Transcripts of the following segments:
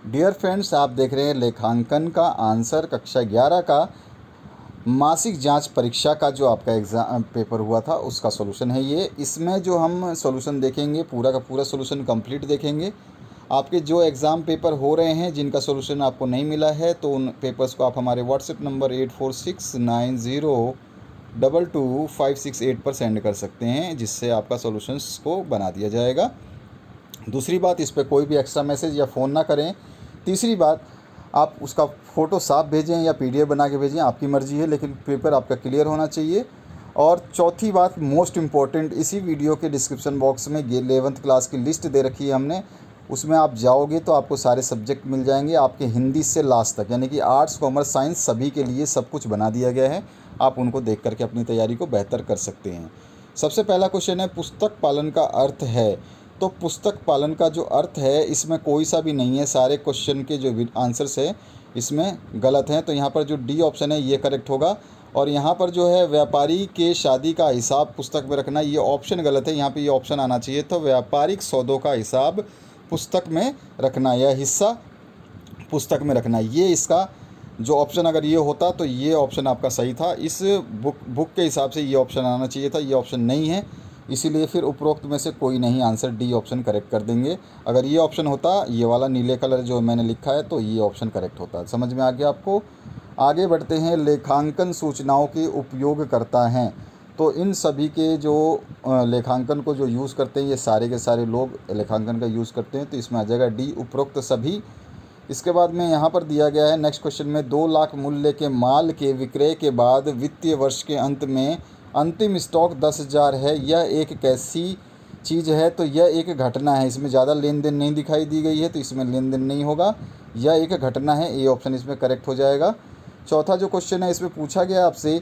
Dear friends, आप देख रहे हैं लेखांकन का आंसर कक्षा 11 का मासिक जांच परीक्षा का जो आपका एग्ज़ाम पेपर हुआ था उसका सॉल्यूशन है ये। इसमें जो हम सॉल्यूशन देखेंगे पूरा का पूरा सॉल्यूशन कंप्लीट देखेंगे। आपके जो एग्ज़ाम पेपर हो रहे हैं जिनका सॉल्यूशन आपको नहीं मिला है तो उन पेपर्स को आप हमारे व्हाट्सएप नंबर 8469022568 पर सेंड कर सकते हैं, जिससे आपका सॉल्यूशंस को बना दिया जाएगा। दूसरी बात, इस पर कोई भी एक्स्ट्रा मैसेज या फ़ोन ना करें। तीसरी बात, आप उसका फ़ोटो साफ भेजें या पीडीएफ बना के भेजें, आपकी मर्ज़ी है, लेकिन पेपर आपका क्लियर होना चाहिए। और चौथी बात मोस्ट इम्पॉर्टेंट, इसी वीडियो के डिस्क्रिप्शन बॉक्स में 11th क्लास की लिस्ट दे रखी है हमने, उसमें आप जाओगे तो आपको सारे सब्जेक्ट मिल जाएंगे आपके हिंदी से लास्ट तक, यानी कि आर्ट्स कॉमर्स साइंस सभी के लिए सब कुछ बना दिया गया है। आप उनको देख करके अपनी तैयारी को बेहतर कर सकते हैं। सबसे पहला क्वेश्चन है, पुस्तक पालन का अर्थ है। तो पुस्तक पालन का जो अर्थ है इसमें कोई सा भी नहीं है, सारे क्वेश्चन के जो आंसर्स है इसमें गलत हैं। तो यहाँ पर जो डी ऑप्शन है ये करेक्ट होगा। और यहाँ पर जो है व्यापारी के शादी का हिसाब पुस्तक में रखना, ये ऑप्शन गलत है। यहाँ पे ये ऑप्शन आना चाहिए था, व्यापारिक सौदों का हिसाब पुस्तक में रखना या हिस्सा पुस्तक में रखना। ये इसका जो ऑप्शन अगर ये होता तो ये ऑप्शन आपका सही था। इस बुक के हिसाब से ये ऑप्शन आना चाहिए था, ये ऑप्शन नहीं है, इसीलिए फिर उपरोक्त में से कोई नहीं, आंसर डी ऑप्शन करेक्ट कर देंगे। अगर ये ऑप्शन होता, ये वाला नीले कलर जो मैंने लिखा है, तो ये ऑप्शन करेक्ट होता। समझ में आ गया आपको। आगे बढ़ते हैं, लेखांकन सूचनाओं के उपयोग करता है। तो इन सभी के जो लेखांकन को जो यूज़ करते हैं, ये सारे के सारे लोग लेखांकन का यूज़ करते हैं, तो इसमें आ जाएगा डी, उपरोक्त सभी। इसके बाद में यहाँ पर दिया गया है नेक्स्ट क्वेश्चन में, 2 लाख मूल्य के माल के विक्रय के बाद वित्तीय वर्ष के अंत में अंतिम स्टॉक 10,000 है। यह एक कैसी चीज़ है? तो यह एक घटना है। इसमें ज़्यादा लेन देन नहीं दिखाई दी गई है, तो इसमें लेन देन नहीं होगा, यह एक घटना है। ए ऑप्शन इसमें करेक्ट हो जाएगा। चौथा जो क्वेश्चन है इसमें पूछा गया आपसे,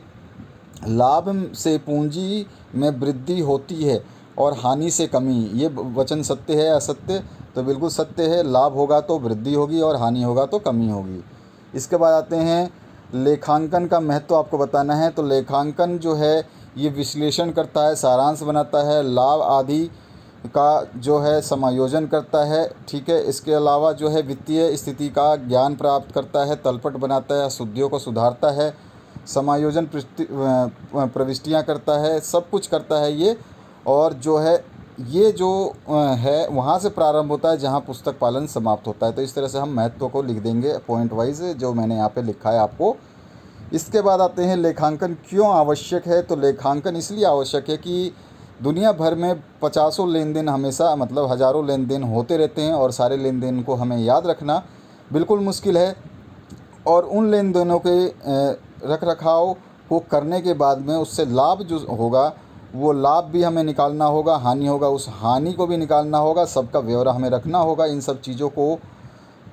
लाभ से पूंजी में वृद्धि होती है और हानि से कमी, ये वचन सत्य है असत्य? तो बिल्कुल सत्य है। लाभ होगा तो वृद्धि होगी और हानि होगा तो कमी होगी। इसके बाद आते हैं, लेखांकन का महत्व आपको बताना है। तो लेखांकन जो है ये विश्लेषण करता है, सारांश बनाता है, लाभ आदि का जो है समायोजन करता है, ठीक है। इसके अलावा जो है वित्तीय स्थिति का ज्ञान प्राप्त करता है, तलपट बनाता है, अशुद्धियों को सुधारता है, समायोजन प्रविष्टियाँ करता है, सब कुछ करता है ये। और जो है ये जो है वहाँ से प्रारंभ होता है जहाँ पुस्तक पालन समाप्त होता है। तो इस तरह से हम महत्व को लिख देंगे पॉइंट वाइज, जो मैंने यहाँ पे लिखा है आपको। इसके बाद आते हैं, लेखांकन क्यों आवश्यक है। तो लेखांकन इसलिए आवश्यक है कि दुनिया भर में 50 लेन देन हमेशा, मतलब हज़ारों लेन देन होते रहते हैं और सारे लेन देन को हमें याद रखना बिल्कुल मुश्किल है। और उन लेन देनों के रख रखाव को करने के बाद में उससे लाभ जो होगा वो लाभ भी हमें निकालना होगा, हानि होगा उस हानि को भी निकालना होगा, सबका ब्यौरा हमें रखना होगा। इन सब चीज़ों को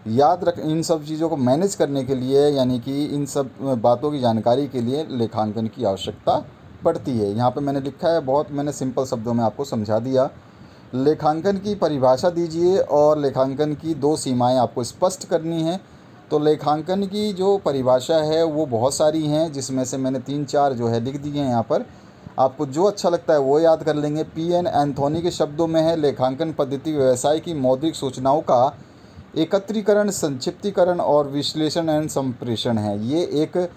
इन सब चीज़ों को मैनेज करने के लिए, यानी कि इन सब बातों की जानकारी के लिए लेखांकन की आवश्यकता पड़ती है। यहाँ पे मैंने लिखा है, बहुत मैंने सिंपल शब्दों में आपको समझा दिया। लेखांकन की परिभाषा दीजिए और लेखांकन की 2 सीमाएं आपको स्पष्ट करनी है। तो लेखांकन की जो परिभाषा है वो बहुत सारी हैं, जिसमें से मैंने 3-4 जो है लिख दिए हैं यहाँ पर। आपको जो अच्छा लगता है वो याद कर लेंगे। पी.एन. एंथोनी के शब्दों में है, लेखांकन पद्धति व्यवसाय की मौद्रिक सूचनाओं का एकत्रीकरण, संक्षिप्तीकरण और विश्लेषण एवं संप्रेषण है। ये एक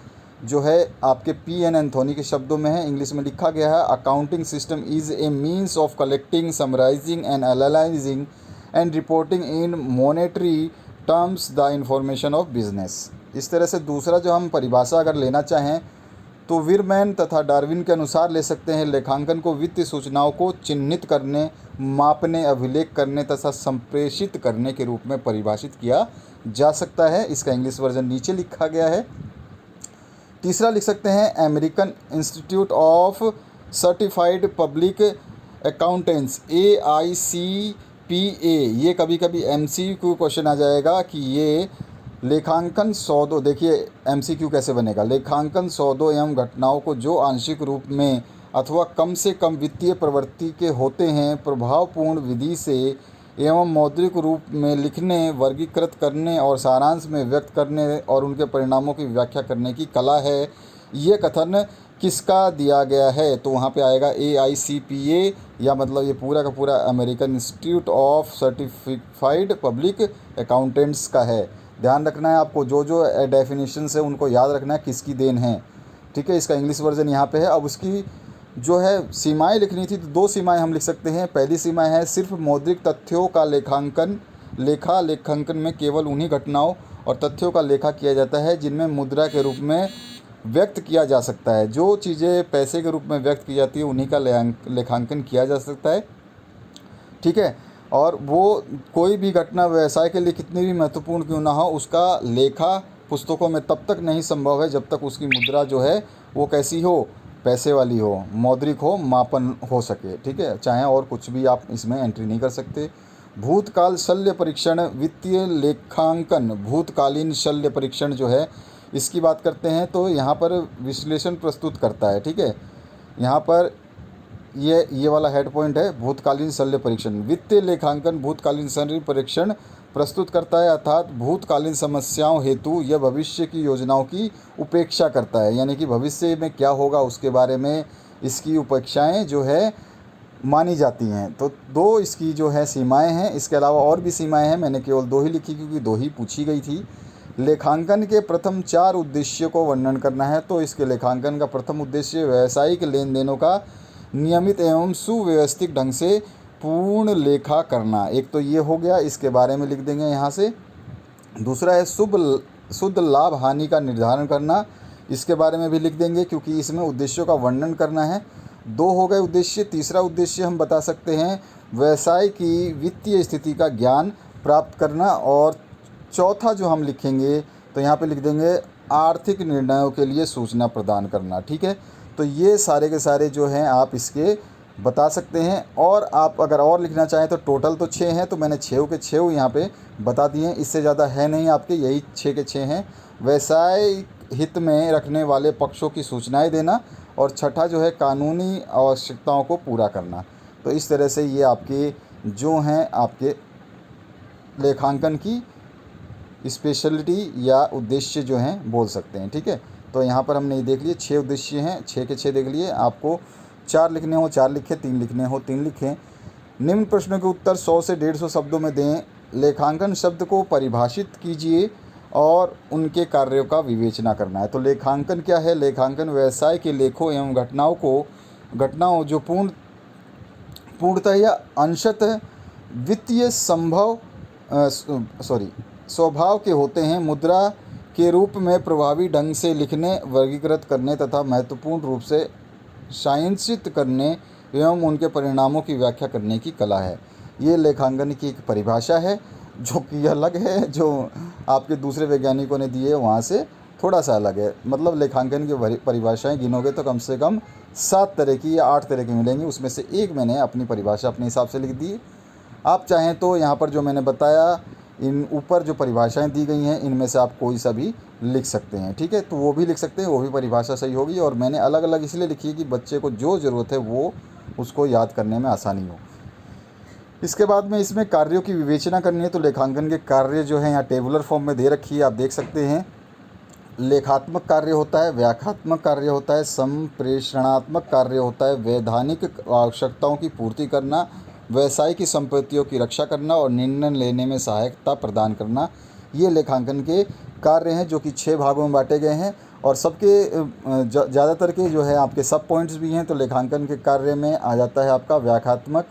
जो है आपके पी.एन. एंथोनी के शब्दों में है, इंग्लिश में लिखा गया है, accounting system is a means of collecting, summarising and analysing and reporting in monetary terms the information of business. इस तरह से दूसरा जो हम परिभाषा अगर लेना चाहें तो विरमैन तथा डार्विन के अनुसार ले सकते हैं, लेखांकन को वित्तीय सूचनाओं को चिन्हित करने, मापने, अभिलेख करने तथा संप्रेषित करने के रूप में परिभाषित किया जा सकता है। इसका इंग्लिश वर्जन नीचे लिखा गया है। तीसरा लिख सकते हैं, American institute of certified public accountants AICPA, ये कभी कभी MCQ क्वेश्चन आ जाएगा कि ये लेखांकन सौदों, देखिए MCQ कैसे बनेगा, लेखांकन सौदों एवं घटनाओं को जो आंशिक रूप में अथवा कम से कम वित्तीय प्रवृत्ति के होते हैं, प्रभावपूर्ण विधि से एवं मौद्रिक रूप में लिखने, वर्गीकृत करने और सारांश में व्यक्त करने और उनके परिणामों की व्याख्या करने की कला है। ये कथन किसका दिया गया है, तो वहाँ पे आएगा AICPA, या मतलब ये पूरा का पूरा American institute of certified public accountants का है। ध्यान रखना है आपको, जो जो डेफिनेशन है उनको याद रखना है किसकी देन है, ठीक है। इसका इंग्लिश वर्जन यहाँ पे है। अब उसकी जो है सीमाएं लिखनी थी, तो दो सीमाएं हम लिख सकते हैं। पहली सीमा है सिर्फ मौद्रिक तथ्यों का लेखांकन में केवल उन्हीं घटनाओं और तथ्यों का लेखा किया जाता है जिनमें मुद्रा के रूप में व्यक्त किया जा सकता है। जो चीज़ें पैसे के रूप में व्यक्त की जाती है उन्हीं का लेखांकन किया जा सकता है, ठीक है। और वो कोई भी घटना व्यवसाय के लिए कितनी भी महत्वपूर्ण क्यों ना हो, उसका लेखा पुस्तकों में तब तक नहीं संभव है जब तक उसकी मुद्रा जो है वो कैसी हो, पैसे वाली हो, मौद्रिक हो, मापन हो सके, ठीक है। चाहे और कुछ भी आप इसमें एंट्री नहीं कर सकते। भूतकाल शल्य परीक्षण वित्तीय लेखांकन, भूतकालीन शल्य परीक्षण जो है इसकी बात करते हैं, तो यहाँ पर विश्लेषण प्रस्तुत करता है, ठीक है। यहाँ पर ये वाला हेड पॉइंट है, भूतकालीन शल्य परीक्षण। वित्तीय लेखांकन भूतकालीन शल्य परीक्षण प्रस्तुत करता है, अर्थात भूतकालीन समस्याओं हेतु यह भविष्य की योजनाओं की उपेक्षा करता है, यानी कि भविष्य में क्या होगा उसके बारे में इसकी उपेक्षाएं जो है मानी जाती हैं। तो दो इसकी जो है सीमाएं हैं। इसके अलावा और भी सीमाएं हैं, मैंने केवल दो ही लिखी क्योंकि दो ही पूछी गई थी। लेखांकन के प्रथम 4 उद्देश्यों को वर्णन करना है, तो इसके लेखांकन का प्रथम उद्देश्य व्यावसायिक लेन देनों का नियमित एवं सुव्यवस्थित ढंग से पूर्ण लेखा करना। एक तो ये हो गया, इसके बारे में लिख देंगे यहाँ से। दूसरा है शुद्ध लाभ हानि का निर्धारण करना, इसके बारे में भी लिख देंगे क्योंकि इसमें उद्देश्यों का वर्णन करना है। 2 हो गए उद्देश्य। तीसरा उद्देश्य हम बता सकते हैं व्यवसाय की वित्तीय स्थिति का ज्ञान प्राप्त करना। और चौथा जो हम लिखेंगे तो यहाँ पे लिख देंगे आर्थिक निर्णयों के लिए सूचना प्रदान करना, ठीक है। तो ये सारे के सारे जो हैं आप इसके बता सकते हैं। और आप अगर और लिखना चाहें तो टोटल तो 6 हैं, तो मैंने 6 के 6 यहाँ पे बता दिए हैं, इससे ज़्यादा है नहीं आपके, यही 6 के 6 हैं। व्यवसाय हित में रखने वाले पक्षों की सूचनाएं देना, और छठा जो है कानूनी आवश्यकताओं को पूरा करना। तो इस तरह से ये आपके जो हैं आपके लेखांकन की स्पेशलिटी या उद्देश्य जो हैं बोल सकते हैं, ठीक है। तो यहाँ पर हमने ये देख लिए 6 उद्देश्य हैं, 6 के 6 देख लिए। आपको 4 लिखने हो 4 लिखें, 3 लिखने हो 3 लिखें। निम्न प्रश्नों के उत्तर 100 से 150 शब्दों में दें। लेखांकन शब्द को परिभाषित कीजिए और उनके कार्यों का विवेचना करना है। तो लेखांकन क्या है? लेखांकन व्यवसाय के लेखों एवं घटनाओं जो पूर्णतः या अंशतः वित्तीय स्वभाव के होते हैं, मुद्रा के रूप में प्रभावी ढंग से लिखने, वर्गीकृत करने तथा महत्वपूर्ण रूप से सारांशित करने एवं उनके परिणामों की व्याख्या करने की कला है। ये लेखांकन की एक परिभाषा है जो कि अलग है, जो आपके दूसरे वैज्ञानिकों ने दिए वहाँ से थोड़ा सा अलग है। मतलब लेखांकन की परिभाषाएं गिनोगे तो कम से कम 7 तरह की या 8 तरह की मिलेंगी, उसमें से एक मैंने अपनी परिभाषा अपने हिसाब से लिख दी। आप चाहें तो यहाँ पर जो मैंने बताया, इन ऊपर जो परिभाषाएं दी गई हैं इनमें से आप कोई सा भी लिख सकते हैं, ठीक है। तो वो भी लिख सकते हैं, वो भी परिभाषा सही होगी। और मैंने अलग अलग इसलिए लिखी है कि बच्चे को जो ज़रूरत है वो उसको याद करने में आसानी हो। इसके बाद में इसमें कार्यों की विवेचना करनी है, तो लेखांकन के कार्य जो हैं यहाँ टेबुलर फॉर्म में दे रखी है, आप देख सकते हैं। लेखात्मक कार्य होता है, व्याख्यात्मक कार्य होता है, संप्रेषणात्मक कार्य होता है, वैधानिक आवश्यकताओं की पूर्ति करना, व्यवसाय की संपत्तियों की रक्षा करना और निर्णय लेने में सहायता प्रदान करना। ये लेखांकन के कार्य हैं जो कि 6 भागों में बांटे गए हैं। और सबके ज़्यादातर के जो है आपके सब पॉइंट्स भी हैं। तो लेखांकन के कार्य में आ जाता है आपका व्याख्यात्मक,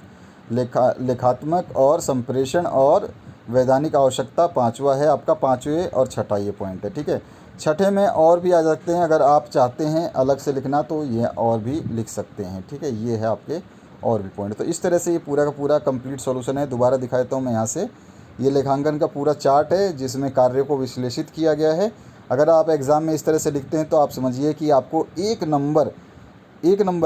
लेखात्मक और संप्रेषण और वैधानिक आवश्यकता। 5वां है आपका, 5वें और 6ठा ये पॉइंट है, ठीक है। 6ठे में और भी आ सकते हैं, अगर आप चाहते हैं अलग से लिखना तो ये और भी लिख सकते हैं, ठीक है। ये है आपके और भी पॉइंट। तो इस तरह से ये पूरा का पूरा कंप्लीट सॉल्यूशन है। दोबारा दिखा देता हूँ मैं यहाँ से। ये लेखांकन का पूरा चार्ट है जिसमें कार्यों को विश्लेषित किया गया है। अगर आप एग्ज़ाम में इस तरह से लिखते हैं तो आप समझिए कि आपको एक नंबर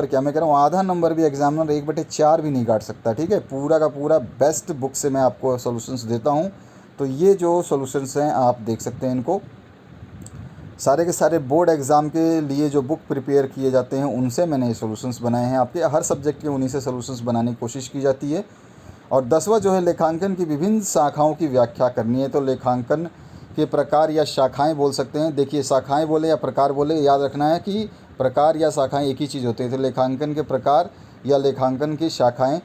क्या मैं कह रहा हूँ, आधा नंबर भी एग्जामिनर 1/4 भी नहीं काट सकता, ठीक है। पूरा का पूरा बेस्ट बुक से मैं आपको सॉल्यूशंस देता हूँ। तो ये जो सॉल्यूशंस हैं आप देख सकते हैं इनको। सारे के सारे बोर्ड एग्ज़ाम के लिए जो बुक प्रिपेयर किए जाते हैं उनसे मैंने ये सॉल्यूशंस बनाए हैं। आपके हर सब्जेक्ट के उन्हीं से सॉल्यूशंस बनाने की कोशिश की जाती है। और 10वां जो है लेखांकन की विभिन्न शाखाओं की व्याख्या करनी है। तो लेखांकन के प्रकार या शाखाएं बोल सकते हैं। देखिए, शाखाएं बोले या प्रकार बोले, याद रखना है कि प्रकार या शाखाएं एक ही चीज़ होती है। तो लेखांकन के प्रकार या लेखांकन की शाखाएं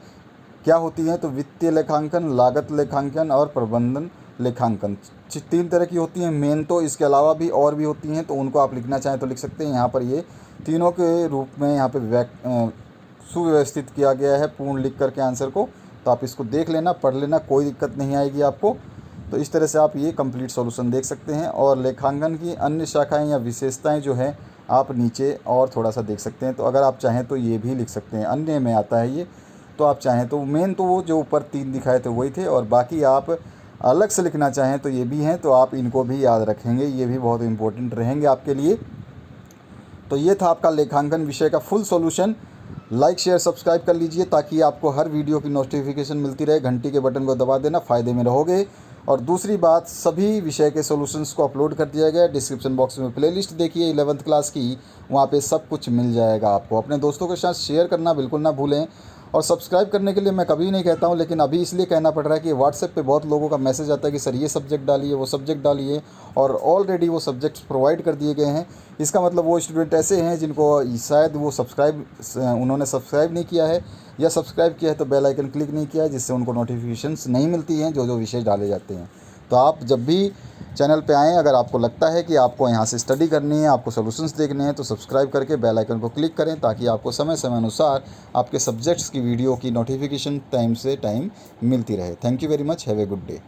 क्या होती हैं? तो वित्तीय लेखांकन, लागत लेखांकन और प्रबंधन लेखांकन, 3 तरह की होती हैं मेन। तो इसके अलावा भी और भी होती हैं, तो उनको आप लिखना चाहें तो लिख सकते हैं। यहाँ पर ये तीनों के रूप में यहाँ पे सुव्यवस्थित किया गया है पूर्ण लिख करके आंसर को। तो आप इसको देख लेना, पढ़ लेना, कोई दिक्कत नहीं आएगी आपको। तो इस तरह से आप ये कंप्लीट सॉल्यूशन देख सकते हैं। और लेखांकन की अन्य शाखाएं या विशेषताएं जो है आप नीचे और थोड़ा सा देख सकते हैं। तो अगर आप चाहें तो ये भी लिख सकते हैं, अन्य में आता है ये। तो आप चाहें तो मेन तो वो जो ऊपर 3 दिखाए थे वही थे, और बाकी आप अलग से लिखना चाहें तो ये भी हैं। तो आप इनको भी याद रखेंगे, ये भी बहुत इंपॉर्टेंट रहेंगे आपके लिए। तो ये था आपका लेखांकन विषय का full solution. Like share subscribe कर लीजिए ताकि आपको हर वीडियो की नोटिफिकेशन मिलती रहे। घंटी के बटन को दबा देना, फ़ायदे में रहोगे। और दूसरी बात, सभी विषय के सॉल्यूशंस को अपलोड कर दिया गया। डिस्क्रिप्शन बॉक्स में प्लेलिस्ट देखिए 11th क्लास की, वहाँ पे सब कुछ मिल जाएगा आपको। अपने दोस्तों के साथ शेयर करना बिल्कुल ना भूलें। और सब्सक्राइब करने के लिए मैं कभी नहीं कहता हूँ, लेकिन अभी इसलिए कहना पड़ रहा है कि व्हाट्सएप पे बहुत लोगों का मैसेज आता है कि सर ये सब्जेक्ट डालिए, वो सब्जेक्ट डालिए, और ऑलरेडी वो सब्जेक्ट्स प्रोवाइड कर दिए गए हैं। इसका मतलब वो स्टूडेंट ऐसे हैं जिनको शायद वो उन्होंने सब्सक्राइब नहीं किया है, या सब्सक्राइब किया है तो बेल आइकन क्लिक नहीं किया है, जिससे उनको नोटिफिकेशंस नहीं मिलती हैं जो विषय डाले जाते हैं। तो आप जब भी चैनल पे आएँ, अगर आपको लगता है कि आपको यहाँ से स्टडी करनी है, आपको सॉल्यूशंस देखने हैं, तो सब्सक्राइब करके बेल आइकन को क्लिक करें ताकि आपको समय समय अनुसार आपके सब्जेक्ट्स की वीडियो की नोटिफिकेशन टाइम से टाइम मिलती रहे। Thank you very much, have a good day.